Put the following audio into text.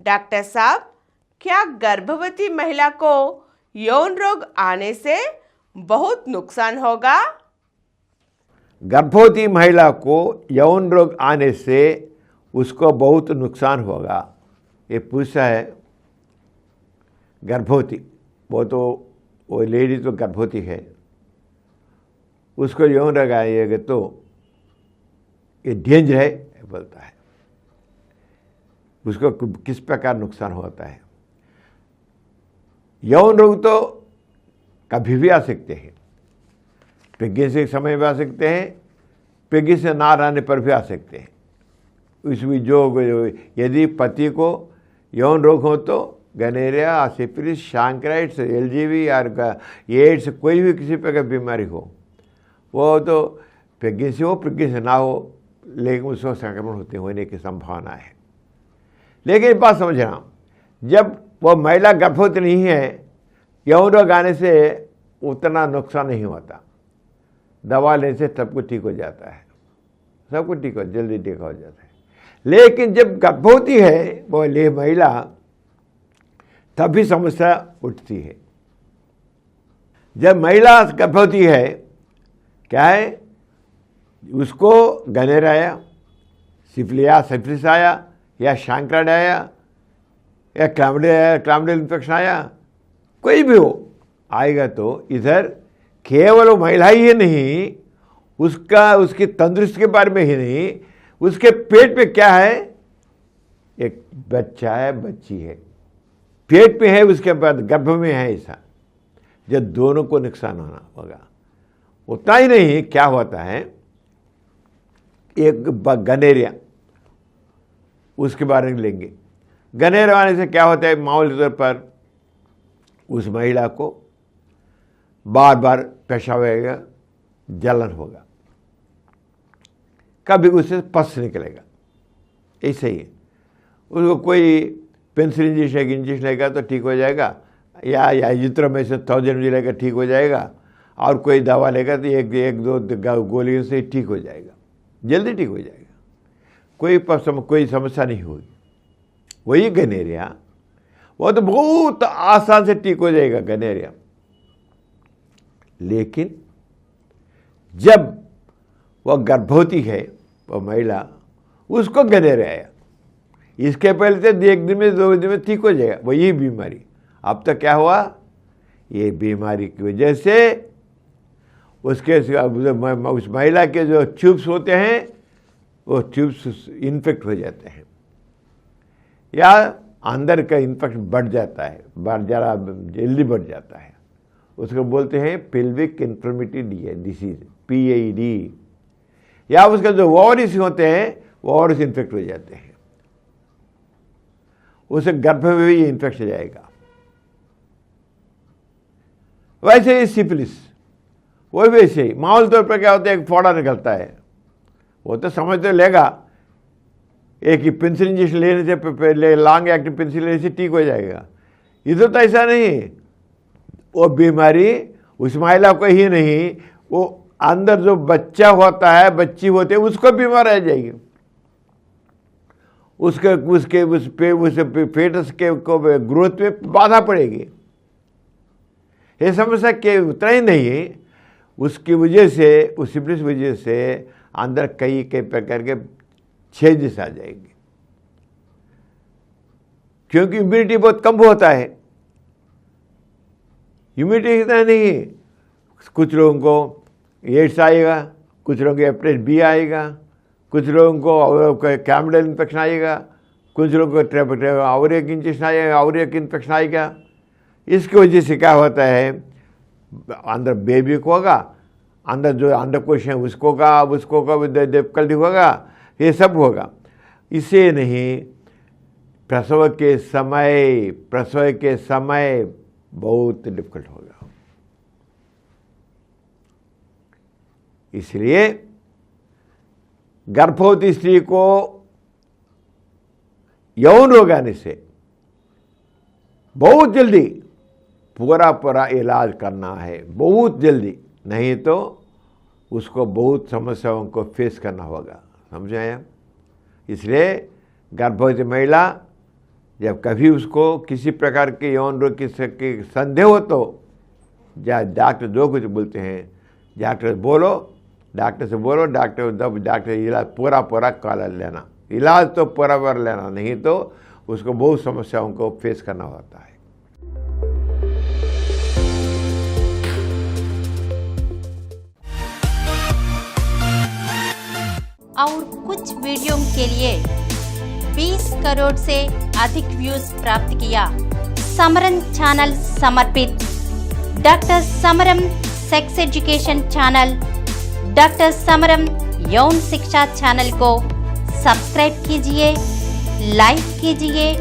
Doctor साहब, क्या गर्भवती महिला को यौन रोग आने से बहुत नुकसान होगा? गर्भवती महिला को यौन रोग आने से उसको बहुत नुकसान होगा। ये पूछा है गर्भवती, वो लेडी तो गर्भवती है, उसको यौन रोग आएगा तो ये डेंजर है बोलता है। उसको किस प्रकार नुकसान होता है? यौन रोग तो कभी भी आ सकते हैं, प्रेगनेंसी के समय भी आ सकते हैं, प्रेगनेंसी से ना रहने पर भी आ सकते हैं। उसमें यदि पति को यौन रोग हो तो गनेरिया, सिफिलिस, शांक्राइड्स, एलजीवी और एड्स, कोई भी किसी प्रकार बीमारी हो, वो तो प्रेगनेंसी हो प्रेगनेंसी ना हो, लेकिन उसको संक्रमण होने की संभावना है। लेकिन बात समझना, जब वो महिला गर्भवती नहीं है, यौन रोग आने से उतना नुकसान नहीं होता। दवा लेने से सब कुछ ठीक हो जाता है, सब कुछ ठीक हो जल्दी ठीक हो जाता है। लेकिन जब गर्भवती है वो महिला, तभी समस्या उठती है। जब महिला गर्भवती है, क्या है, उसको गनेर आया, सिफिलिस आया, या शांक्राइड आया, या क्लामिडियल इन्फेक्शन आया, कोई भी हो आएगा, तो इधर केवल महिला ही नहीं, उसकी तंदुरुस्ती के बारे में ही नहीं, उसके पेट पे क्या है, एक बच्चा है, बच्ची है, पेट पे है, उसके बाद गर्भ में है, ऐसा जब दोनों को नुकसान होना होगा। उतना ही नहीं, क्या होता है, एक गनेरिया, उसके बारे में लेंगे। गनेरिया आने से क्या होता है, मामूली तौर पर उस महिला को बार बार पेशाब आएगा, जलन होगा, कभी उसे पस निकलेगा, ऐसे ही है। उसको कोई पेंसिलिन इंजेक्शन लेगा तो ठीक हो जाएगा, या एजिथ्रोमाइसिन 1000 mg लेगा ठीक हो जाएगा, और कोई दवा लेगा तो एक दो गोलियों से ठीक हो जाएगा, जल्दी ठीक हो जाएगा, कोई समस्या नहीं होगी। वही गनेरिया, वो तो बहुत आसान से ठीक हो जाएगा गनेरिया। लेकिन जब वह गर्भवती है, वो महिला, उसको गनेरिया आया, इसके पहले तो 1 दिन में 2 दिन में ठीक हो जाएगा वही बीमारी। अब तक क्या हुआ, ये बीमारी की वजह से उस महिला के जो ट्यूब्स होते हैं, वो ट्यूब्स इन्फेक्ट हो जाते हैं, या अंदर का इन्फेक्शन बढ़ जाता है, ज़रा जल्दी बढ़ जाता है। उसको बोलते हैं पेल्विक इन्फ्लेमेटरी डिसीज, PID, या उसका जो ओवरीज होते हैं, वो ओवरीज इन्फेक्ट हो जाते हैं, उसे गर्भ में भी इन्फेक्शन जाएगा। वैसे ही सिफिलिस, वो भी वैसे ही मामूली तौर पर क्या होता है, एक फोड़ा निकलता है, वो तो समझ तो लेगा, एक ही पेंसिलिन इंजेक्शन लेने से, लॉन्ग एक्टिव पेंसिलिन लेने से ठीक हो जाएगा। इधर तो ऐसा नहीं, वो बीमारी उस महिला को ही नहीं, वो अंदर जो बच्चा होता है, बच्ची होती है, उसको बीमार आ जाएगी, उसके फेटस के ग्रोथ में बाधा पड़ेगी। ये समस्या के उतना ही नहीं है, उसकी वजह से, उस सिफिलिस वजह से अंदर कई प्रकार के चेंजेस आ जाएंगे, क्योंकि इम्यूनिटी बहुत कम होता है। इम्यूनिटी इतना नहीं, कुछ लोगों को एड्स आएगा, कुछ लोगों को हेपेटाइटिस B आएगा, कुछ लोगों को क्लामिडियल इन्फेक्शन आएगा, कुछ लोगों को आउरिक इंजेक्शन आएगा, आउरिक इन्फेक्शन आएगा। इसकी वजह से क्या होता है, अंदर बेबी को होगा, अंदर जो अंडकोश है उसको डिफिकल्टी होगा, ये सब होगा। इसे नहीं, प्रसव के समय बहुत डिफिकल्ट होगा। इसलिए गर्भवती स्त्री को यौन रोग आने से बहुत जल्दी पूरा इलाज करना है, बहुत जल्दी, नहीं तो उसको बहुत समस्याओं को फेस करना होगा। समझ आया? इसलिए गर्भवती महिला जब कभी उसको किसी प्रकार के यौन रोग की संदेह हो तो डॉक्टर जो कुछ बोलते हैं डॉक्टर से बोलो, डॉक्टर इलाज पूरा काला लेना, इलाज तो पूरा लेना, नहीं तो उसको बहुत समस्याओं को फेस करना होता है। और कुछ वीडियो के लिए 20 करोड़ से अधिक व्यूज प्राप्त किया। समरन चैनल समर्पित doctor समरम sex education channel, doctor समरम यौन शिक्षा चैनल को सब्सक्राइब कीजिए, लाइक कीजिए